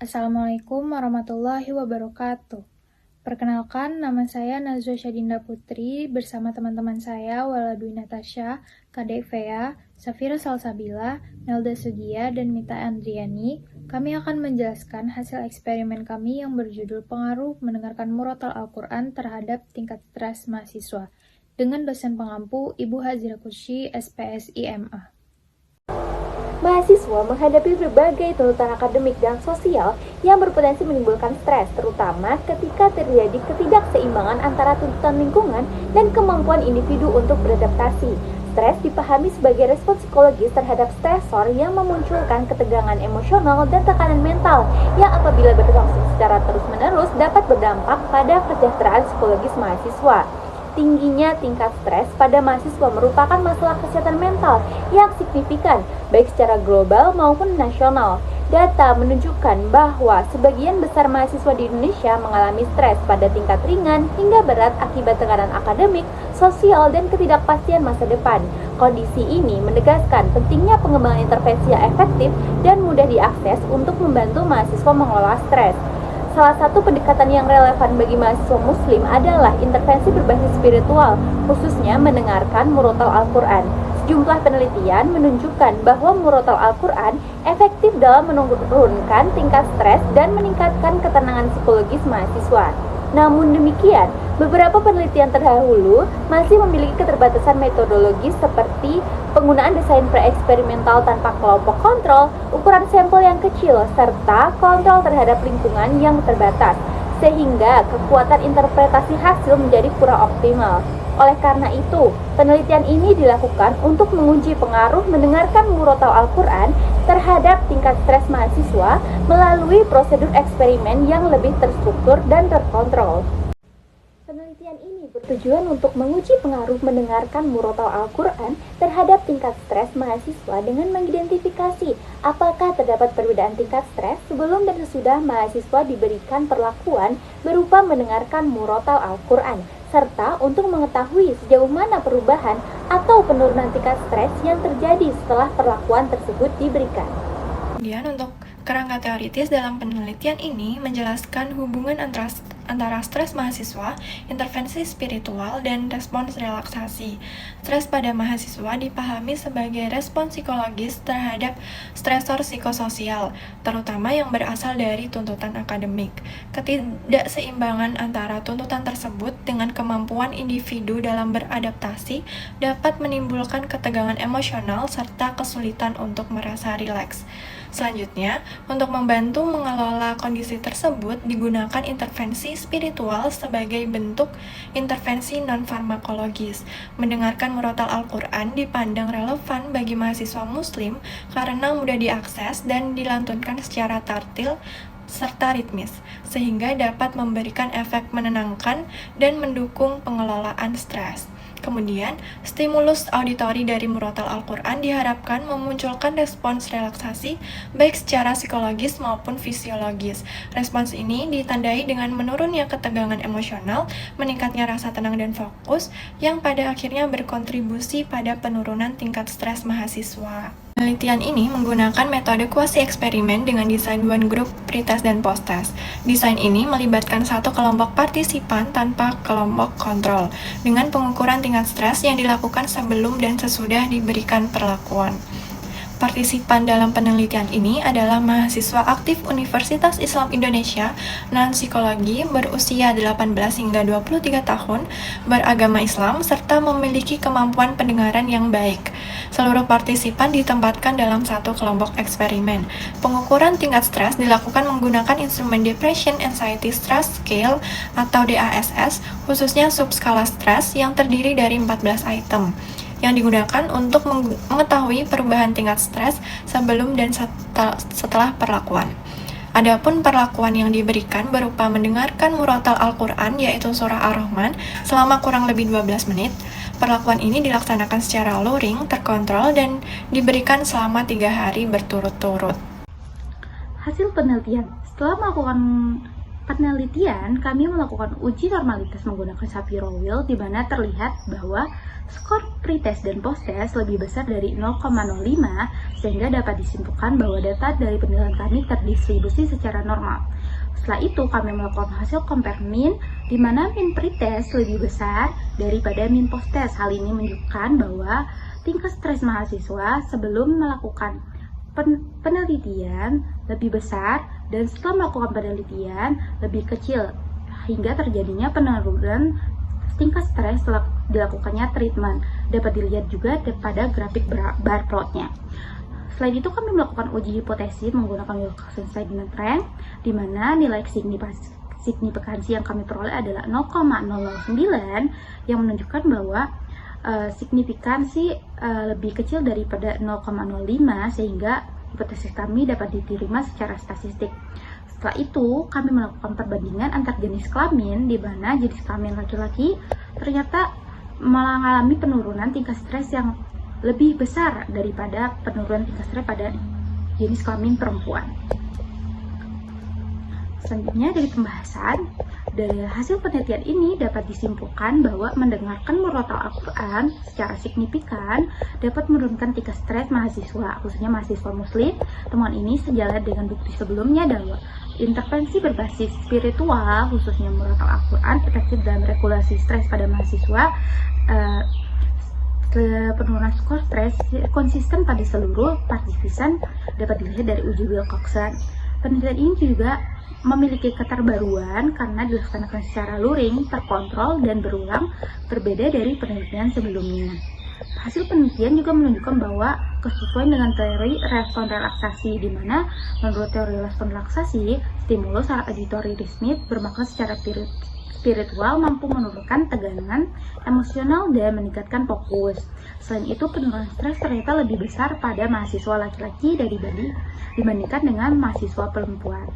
Assalamualaikum warahmatullahi wabarakatuh. Perkenalkan, nama saya Nazwa Syadinda Putri bersama teman-teman saya Wala Dwi Natasha, Kadek Fea, Safira Salsabila, Nelda Sugia, dan Mita Andriani. Kami akan menjelaskan hasil eksperimen kami yang berjudul pengaruh mendengarkan murotal Al-Quran terhadap tingkat stres mahasiswa dengan dosen pengampu Ibu Hazira Kusyi, SPSI MA. Mahasiswa menghadapi berbagai tuntutan akademik dan sosial yang berpotensi menimbulkan stres, terutama ketika terjadi ketidakseimbangan antara tuntutan lingkungan dan kemampuan individu untuk beradaptasi. Stres dipahami sebagai respons psikologis terhadap stresor yang memunculkan ketegangan emosional dan tekanan mental yang apabila berlangsung secara terus-menerus dapat berdampak pada kesejahteraan psikologis mahasiswa. Tingginya tingkat stres pada mahasiswa merupakan masalah kesehatan mental yang signifikan, baik secara global maupun nasional. Data menunjukkan bahwa sebagian besar mahasiswa di Indonesia mengalami stres pada tingkat ringan hingga berat akibat tekanan akademik, sosial, dan ketidakpastian masa depan. Kondisi ini menegaskan pentingnya pengembangan intervensi yang efektif dan mudah diakses untuk membantu mahasiswa mengelola stres. Salah satu pendekatan yang relevan bagi mahasiswa muslim adalah intervensi berbasis spiritual, khususnya mendengarkan murotal Al-Quran. Sejumlah penelitian menunjukkan bahwa murotal Al-Quran efektif dalam menurunkan tingkat stres dan meningkatkan ketenangan psikologis mahasiswa. Namun demikian, beberapa penelitian terdahulu masih memiliki keterbatasan metodologis seperti penggunaan desain pre-eksperimental tanpa kelompok kontrol, ukuran sampel yang kecil, serta kontrol terhadap lingkungan yang terbatas, sehingga kekuatan interpretasi hasil menjadi kurang optimal. Oleh karena itu, penelitian ini dilakukan untuk menguji pengaruh mendengarkan murotal Al-Quran terhadap tingkat stres mahasiswa melalui prosedur eksperimen yang lebih terstruktur dan terkontrol. Penelitian ini bertujuan untuk menguji pengaruh mendengarkan murotal Al-Quran terhadap tingkat stres mahasiswa dengan mengidentifikasi apakah terdapat perbedaan tingkat stres sebelum dan sesudah mahasiswa diberikan perlakuan berupa mendengarkan murotal Al-Quran, serta untuk mengetahui sejauh mana perubahan atau penurunan tingkat stres yang terjadi setelah perlakuan tersebut diberikan. Kemudian untuk kerangka teoritis dalam penelitian ini menjelaskan hubungan antara stres mahasiswa, intervensi spiritual, dan respons relaksasi. Stres pada mahasiswa dipahami sebagai respons psikologis terhadap stresor psikososial, terutama yang berasal dari tuntutan akademik. Ketidakseimbangan antara tuntutan tersebut dengan kemampuan individu dalam beradaptasi dapat menimbulkan ketegangan emosional serta kesulitan untuk merasa rileks. Selanjutnya, untuk membantu mengelola kondisi tersebut digunakan intervensi spiritual sebagai bentuk intervensi non-farmakologis. Mendengarkan murotal Al-Quran dipandang relevan bagi mahasiswa muslim karena mudah diakses dan dilantunkan secara tartil serta ritmis, sehingga dapat memberikan efek menenangkan dan mendukung pengelolaan stres. Kemudian, stimulus auditori dari murotal Al-Quran diharapkan memunculkan respons relaksasi baik secara psikologis maupun fisiologis. Respons ini ditandai dengan menurunnya ketegangan emosional, meningkatnya rasa tenang dan fokus, yang pada akhirnya berkontribusi pada penurunan tingkat stres mahasiswa. Penelitian ini menggunakan metode kuasi eksperimen dengan desain one group, pretest, dan posttest. Desain ini melibatkan satu kelompok partisipan tanpa kelompok kontrol, dengan pengukuran tingkat stres yang dilakukan sebelum dan sesudah diberikan perlakuan. Partisipan dalam penelitian ini adalah mahasiswa aktif Universitas Islam Indonesia non-psikologi berusia 18 hingga 23 tahun, beragama Islam, serta memiliki kemampuan pendengaran yang baik. Seluruh partisipan ditempatkan dalam satu kelompok eksperimen. Pengukuran tingkat stres dilakukan menggunakan instrumen Depression Anxiety Stress Scale atau DASS, khususnya subskala stres yang terdiri dari 14 item, yang digunakan untuk mengetahui perubahan tingkat stres sebelum dan setelah perlakuan. Adapun perlakuan yang diberikan berupa mendengarkan murotal Al-Quran yaitu surah Ar-Rahman selama kurang lebih 12 menit. Perlakuan ini dilaksanakan secara luring, terkontrol, dan diberikan selama 3 hari berturut-turut. Hasil penelitian setelah melakukan penelitian, kami melakukan uji normalitas menggunakan Shapiro Wheel, di mana terlihat bahwa skor pretest dan posttest lebih besar dari 0,05, sehingga dapat disimpulkan bahwa data dari penilaian kami terdistribusi secara normal. Setelah itu, kami melakukan hasil compare mean, di mana mean pretest lebih besar daripada mean posttest. Hal ini menunjukkan bahwa tingkat stres mahasiswa sebelum melakukan penelitian lebih besar dan setelah melakukan penelitian lebih kecil, hingga terjadinya penurunan tingkat stres setelah dilakukannya treatment. Dapat dilihat juga pada grafik bar plotnya. Selain itu, kami melakukan uji hipotesis menggunakan Wilcoxon Sediment Rank, di mana nilai signifikansi yang kami peroleh adalah 0,009, yang menunjukkan bahwa signifikansi lebih kecil daripada 0,05, sehingga hipotesis kami dapat diterima secara statistik. Setelah itu, kami melakukan perbandingan antar jenis kelamin, di mana jenis kelamin laki-laki ternyata mengalami penurunan tingkat stres yang lebih besar daripada penurunan tingkat stres pada jenis kelamin perempuan. Selanjutnya, dari pembahasan, dari hasil penelitian ini dapat disimpulkan bahwa mendengarkan murotal Al-Quran secara signifikan dapat menurunkan tingkat stres mahasiswa, khususnya mahasiswa muslim. Temuan ini sejalan dengan bukti sebelumnya bahwa intervensi berbasis spiritual, khususnya murotal Al-Quran, efektif dalam regulasi stres pada mahasiswa. Penurunan skor stres konsisten pada seluruh partisipan dapat dilihat dari uji Wilcoxon. Penelitian ini juga memiliki keterbaruan karena dilaksanakan secara luring, terkontrol, dan berulang, berbeda dari penelitian sebelumnya. Hasil penelitian juga menunjukkan bahwa kesesuaian dengan teori respon relaksasi, di mana menurut teori respon relaksasi, stimulus secara auditory rhythmic bermakna secara spiritual mampu menurunkan tegangan emosional dan meningkatkan fokus. Selain itu, penurunan stres ternyata lebih besar pada mahasiswa laki-laki dibandingkan dengan mahasiswa perempuan.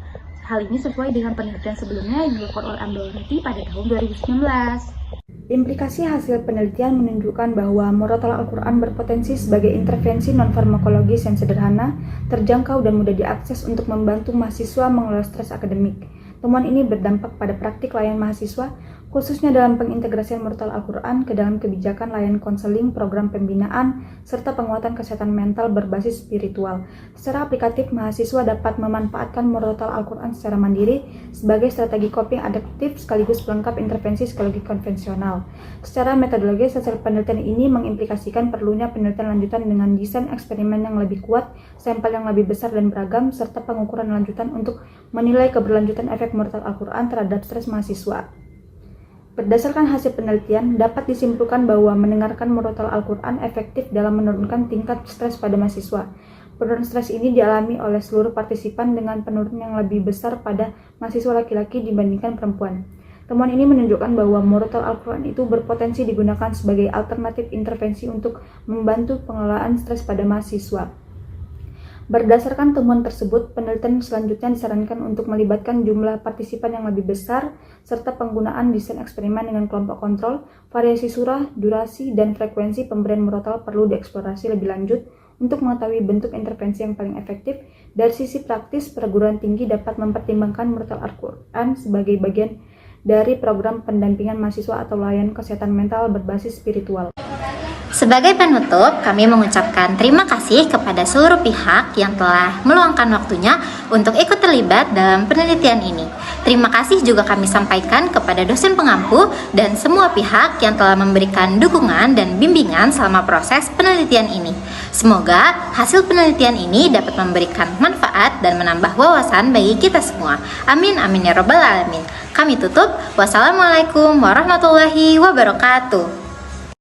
Hal ini sesuai dengan penelitian sebelumnya yang dilakukan oleh Amdolati pada tahun 2019. Implikasi hasil penelitian menunjukkan bahwa murotal Al-Quran berpotensi sebagai intervensi non-farmakologis yang sederhana, terjangkau, dan mudah diakses untuk membantu mahasiswa mengelola stres akademik. Temuan ini berdampak pada praktik layanan mahasiswa, khususnya dalam pengintegrasian murotal Al-Quran ke dalam kebijakan layanan konseling, program pembinaan, serta penguatan kesehatan mental berbasis spiritual. Secara aplikatif, mahasiswa dapat memanfaatkan murotal Al-Quran secara mandiri sebagai strategi coping adaptif sekaligus pelengkap intervensi psikologi konvensional. Secara metodologis, hasil penelitian ini mengimplikasikan perlunya penelitian lanjutan dengan desain eksperimen yang lebih kuat, sampel yang lebih besar dan beragam, serta pengukuran lanjutan untuk menilai keberlanjutan efek murotal Al-Quran terhadap stres mahasiswa. Berdasarkan hasil penelitian, dapat disimpulkan bahwa mendengarkan murotal Al-Quran efektif dalam menurunkan tingkat stres pada mahasiswa. Penurunan stres ini dialami oleh seluruh partisipan dengan penurunan yang lebih besar pada mahasiswa laki-laki dibandingkan perempuan. Temuan ini menunjukkan bahwa murotal Al-Quran itu berpotensi digunakan sebagai alternatif intervensi untuk membantu pengelolaan stres pada mahasiswa. Berdasarkan temuan tersebut, penelitian selanjutnya disarankan untuk melibatkan jumlah partisipan yang lebih besar, serta penggunaan desain eksperimen dengan kelompok kontrol, variasi surah, durasi, dan frekuensi pemberian murotal perlu dieksplorasi lebih lanjut untuk mengetahui bentuk intervensi yang paling efektif. Dari sisi praktis, perguruan tinggi dapat mempertimbangkan murotal Al-Quran sebagai bagian dari program pendampingan mahasiswa atau layanan kesehatan mental berbasis spiritual. Sebagai penutup, kami mengucapkan terima kasih kepada seluruh pihak yang telah meluangkan waktunya untuk ikut terlibat dalam penelitian ini. Terima kasih juga kami sampaikan kepada dosen pengampu dan semua pihak yang telah memberikan dukungan dan bimbingan selama proses penelitian ini. Semoga hasil penelitian ini dapat memberikan manfaat dan menambah wawasan bagi kita semua. Amin, amin ya robbal alamin. Kami tutup. Wassalamualaikum warahmatullahi wabarakatuh.